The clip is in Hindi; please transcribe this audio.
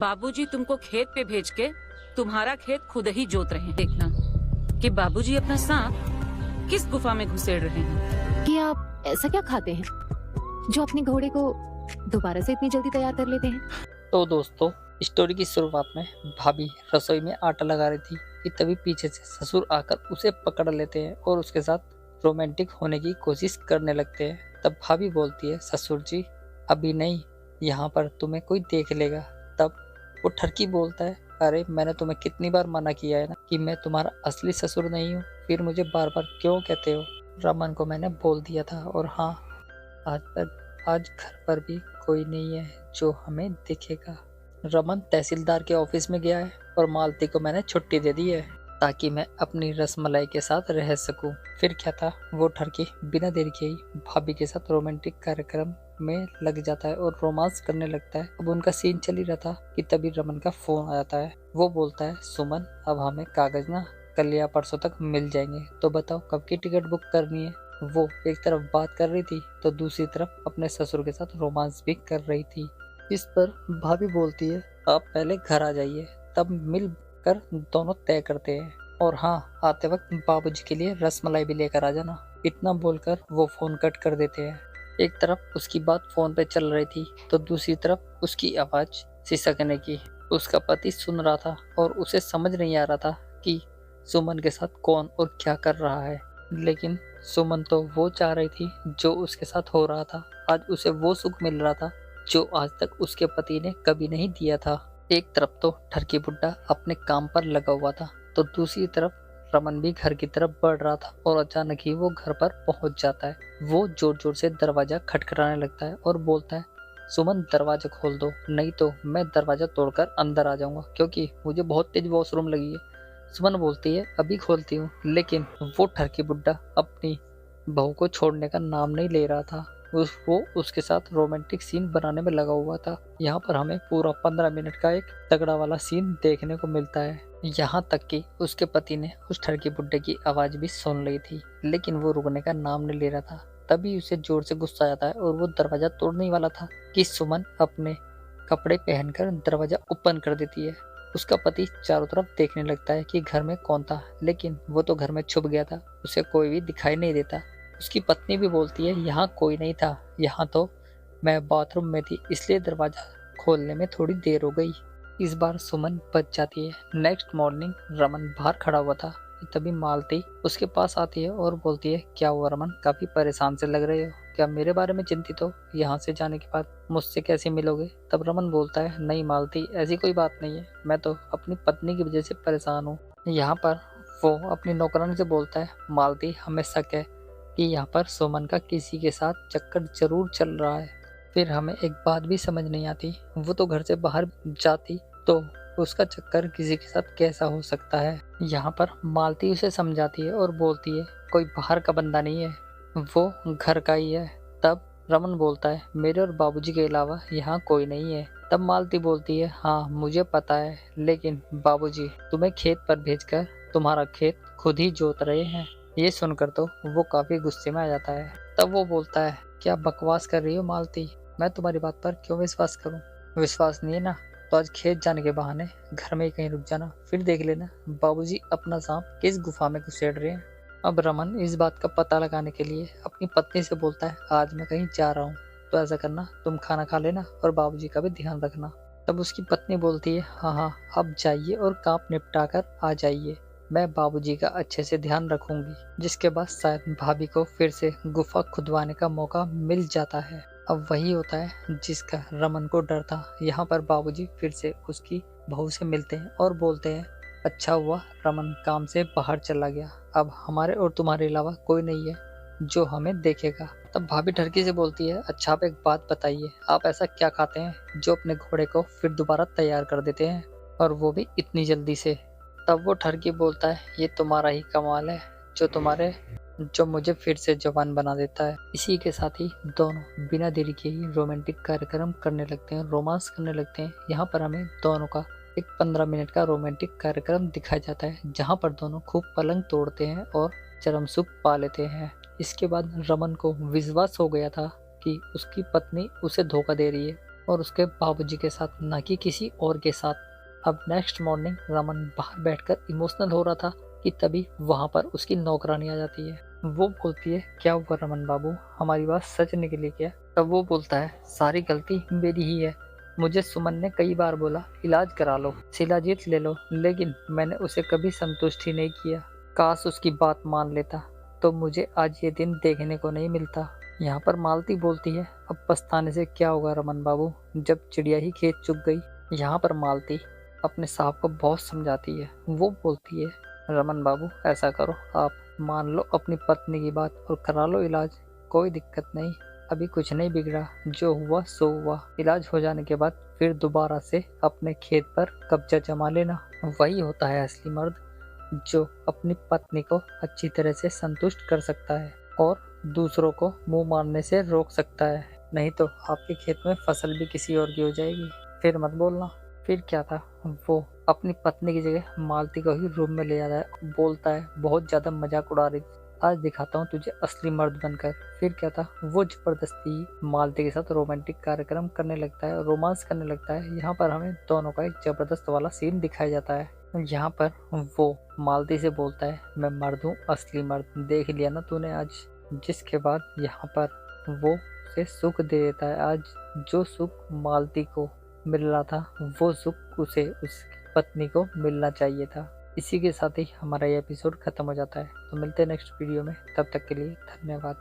बाबूजी तुमको खेत पे भेज के तुम्हारा खेत खुद ही जोत रहे हैं। देखना कि बाबूजी अपना सांप किस गुफा में घुसेड़ रहे हैं। कि आप ऐसा क्या खाते हैं जो अपने घोड़े को दोबारा से इतनी जल्दी तैयार कर लेते हैं? तो दोस्तों, स्टोरी की शुरुआत में भाभी रसोई में आटा लगा रही थी कि तभी पीछे से ससुर आकर उसे पकड़ लेते हैं और उसके साथ रोमांटिक होने की कोशिश करने लगते हैं। तब भाभी बोलती है, ससुर जी अभी नहीं, यहाँ पर तुम्हें कोई देख लेगा। तब वो ठरकी बोलता है, अरे मैंने तुम्हें कितनी बार मना किया है ना कि मैं तुम्हारा असली ससुर नहीं हूँ, फिर मुझे बार बार क्यों कहते हो। रमन को मैंने बोल दिया था और हाँ, आज घर पर भी कोई नहीं है जो हमें दिखेगा। रमन तहसीलदार के ऑफिस में गया है और मालती को मैंने छुट्टी दे दी है ताकि मैं अपनी रसमलाई के साथ रह सकूं। फिर क्या था, वो ठरकी बिना देरी के ही भाभी के साथ रोमांटिक कार्यक्रम में लग जाता है और रोमांस करने लगता है। अब उनका सीन चल ही रहा था कि तभी रमन का फोन आ जाता है। वो बोलता है, सुमन अब हमें कागज ना कल या परसों तक मिल जाएंगे, तो बताओ कब की टिकट बुक करनी है। वो एक तरफ बात कर रही थी तो दूसरी तरफ अपने ससुर के साथ रोमांस भी कर रही थी। इस पर भाभी बोलती है, आप पहले घर आ जाइए, तब मिल कर दोनों तय करते हैं। और हाँ, आते वक्त बाबूजी के लिए रसमलाई भी लेकर आ जाना। इतना बोलकर वो फोन कट कर देते हैं। एक तरफ उसकी बात फोन पे चल रही थी तो दूसरी तरफ उसकी आवाज सिसकने की। उसका पति सुन रहा था और उसे समझ नहीं आ रहा था कि सुमन के साथ कौन और क्या कर रहा है। लेकिन सुमन तो वो चाह रही थी जो उसके साथ हो रहा था। आज उसे वो सुख मिल रहा था जो आज तक उसके पति ने कभी नहीं दिया था। एक तरफ तो ठरकी बुड्ढा अपने काम पर लगा हुआ था तो दूसरी तरफ रमन भी घर की तरफ बढ़ रहा था और अचानक ही वो घर पर पहुंच जाता है। वो जोर जोर से दरवाजा खटखटाने लगता है और बोलता है, सुमन दरवाजा खोल दो, नहीं तो मैं दरवाजा तोड़कर अंदर आ जाऊंगा क्योंकि मुझे बहुत तेज वॉशरूम लगी है। सुमन बोलती है, अभी खोलती हूँ। लेकिन वो ठरकी बुड्ढा अपनी बहू को छोड़ने का नाम नहीं ले रहा था। वो उसके साथ रोमांटिक सीन बनाने में लगा हुआ था। यहाँ पर हमें पूरा 15 मिनट का एक तगड़ा वाला सीन देखने को मिलता है। यहाँ तक कि उसके पति ने उस ठरकी बुड्ढे की आवाज भी सुन ली थी, लेकिन वो रुकने का नाम नहीं ले रहा था। तभी उसे जोर से गुस्सा आता है और वो दरवाजा तोड़ने वाला था कि सुमन अपने कपड़े पहनकर दरवाजा ओपन कर देती है। उसका पति चारों तरफ देखने लगता है कि घर में कौन था, लेकिन वो तो घर में छुप गया था, उसे कोई भी दिखाई नहीं देता। उसकी पत्नी भी बोलती है, यहाँ कोई नहीं था, यहाँ तो मैं बाथरूम में थी, इसलिए दरवाजा खोलने में थोड़ी देर हो गई। इस बार सुमन बच जाती है। नेक्स्ट मॉर्निंग रमन बाहर खड़ा हुआ था, तभी मालती उसके पास आती है और बोलती है, क्या हुआ रमन, काफी परेशान से लग रहे हो, क्या मेरे बारे में चिंतित हो? यहाँ से जाने के बाद मुझसे कैसे मिलोगे? तब रमन बोलता है, नहीं मालती, ऐसी कोई बात नहीं है, मैं तो अपनी पत्नी की वजह से परेशान हूँ। यहाँ पर वो अपनी नौकरानी से बोलता है, मालती हमें शक है कि यहाँ पर सुमन का किसी के साथ चक्कर जरूर चल रहा है। फिर हमें एक बात भी समझ नहीं आती, वो तो घर से बाहर जाती तो उसका चक्कर किसी के साथ कैसा हो सकता है। यहाँ पर मालती उसे समझाती है और बोलती है, कोई बाहर का बंदा नहीं है, वो घर का ही है। तब रमन बोलता है, मेरे और बाबूजी के अलावा यहाँ कोई नहीं है। तब मालती बोलती है, हाँ मुझे पता है, लेकिन बाबूजी तुम्हें खेत पर भेजकर तुम्हारा खेत खुद ही जोत रहे हैं। ये सुनकर तो वो काफी गुस्से में आ जाता है। तब वो बोलता है, क्या बकवास कर रही हो मालती, मैं तुम्हारी बात पर क्यों विश्वास करूं? विश्वास नहीं है ना, तो आज खेत जाने के बहाने घर में ही कहीं रुक जाना, फिर देख लेना बाबूजी अपना सांप किस गुफा में घुसेड़ रहे हैं। अब रमन इस बात का पता लगाने के लिए अपनी पत्नी से बोलता है, आज मैं कहीं जा रहा हूँ, तो ऐसा करना तुम खाना खा लेना और बाबूजी का भी ध्यान रखना। तब उसकी पत्नी बोलती है, हाँ हाँ आप जाइए और काम निपटा कर आ जाइए, मैं बाबूजी का अच्छे से ध्यान रखूंगी। जिसके बाद शायद भाभी को फिर से गुफा खुदवाने का मौका मिल जाता है। अब वही होता है जिसका रमन को डर था। यहाँ पर बाबूजी फिर से उसकी बहू से मिलते हैं और बोलते हैं, अच्छा हुआ रमन काम से बाहर चला गया, अब हमारे और तुम्हारे अलावा कोई नहीं है जो हमें देखेगा। तब भाभी ठरकी से बोलती है, अच्छा आप एक बात बताइए, आप ऐसा क्या खाते हैं जो अपने घोड़े को फिर दोबारा तैयार कर देते हैं, और वो भी इतनी जल्दी से? तब वो ठरकी बोलता है, ये तुम्हारा ही कमाल है जो मुझे फिर से जवान बना देता है। इसी के साथ ही दोनों बिना देरी के ही रोमांटिक कार्यक्रम करने लगते हैं, रोमांस करने लगते हैं। यहाँ पर हमें दोनों का एक 15 मिनट का रोमांटिक कार्यक्रम दिखाया जाता है, जहाँ पर दोनों खूब पलंग तोड़ते हैं और चरम सुख पा लेते हैं। इसके बाद रमन को विश्वास हो गया था कि उसकी पत्नी उसे धोखा दे रही है, और उसके बाबूजी के साथ, ना कि किसी और के साथ। अब नेक्स्ट मॉर्निंग रमन बाहर बैठकर इमोशनल हो रहा था कि तभी वहां पर उसकी नौकरानी आ जाती है। वो बोलती है, क्या हुआ रमन बाबू, हमारी बात सच निकली क्या? तब वो बोलता है, सारी गलती मेरी ही है। मुझे सुमन ने कई बार बोला इलाज करा लो, शिलाजीत ले लो, लेकिन मैंने उसे कभी संतुष्ट ही नहीं किया। काश उसकी बात मान लेता तो मुझे आज ये दिन देखने को नहीं मिलता। यहाँ पर मालती बोलती है, अब पछताने से क्या होगा रमन बाबू, जब चिड़िया ही खेत चुग गई। यहाँ पर मालती अपने साहब को बहुत समझाती है। वो बोलती है, रमन बाबू ऐसा करो, आप मान लो अपनी पत्नी की बात और करा लो इलाज, कोई दिक्कत नहीं, अभी कुछ नहीं बिगड़ा, जो हुआ सो हुआ। इलाज हो जाने के बाद फिर दोबारा से अपने खेत पर कब्जा जमा लेना। वही होता है असली मर्द, जो अपनी पत्नी को अच्छी तरह से संतुष्ट कर सकता है और दूसरों को मुंह मारने से रोक सकता है। नहीं तो आपके खेत में फसल भी किसी और की हो जाएगी। फिर मत बोलना। फिर क्या था, वो अपनी पत्नी की जगह मालती को ही रूम में ले जाता है, बोलता है बहुत ज्यादा मजाक उड़ा रही, आज दिखाता हूँ तुझे असली मर्द बनकर। फिर क्या था, वो जबरदस्ती मालती के साथ रोमांटिक कार्यक्रम करने लगता है, रोमांस करने लगता है। यहाँ पर हमें दोनों का एक जबरदस्त वाला सीन दिखाया जाता है। यहाँ पर वो मालती से बोलता है, मैं मर्द हूँ, असली मर्द, देख लिया ना तूने आज। जिसके बाद यहाँ पर वो उसे सुख दे देता है। आज जो सुख मालती को मिल रहा था, वो सुख उसे उसकी पत्नी को मिलना चाहिए था। इसी के साथ ही हमारा ये एपिसोड खत्म हो जाता है। तो मिलते हैं नेक्स्ट वीडियो में, तब तक के लिए धन्यवाद।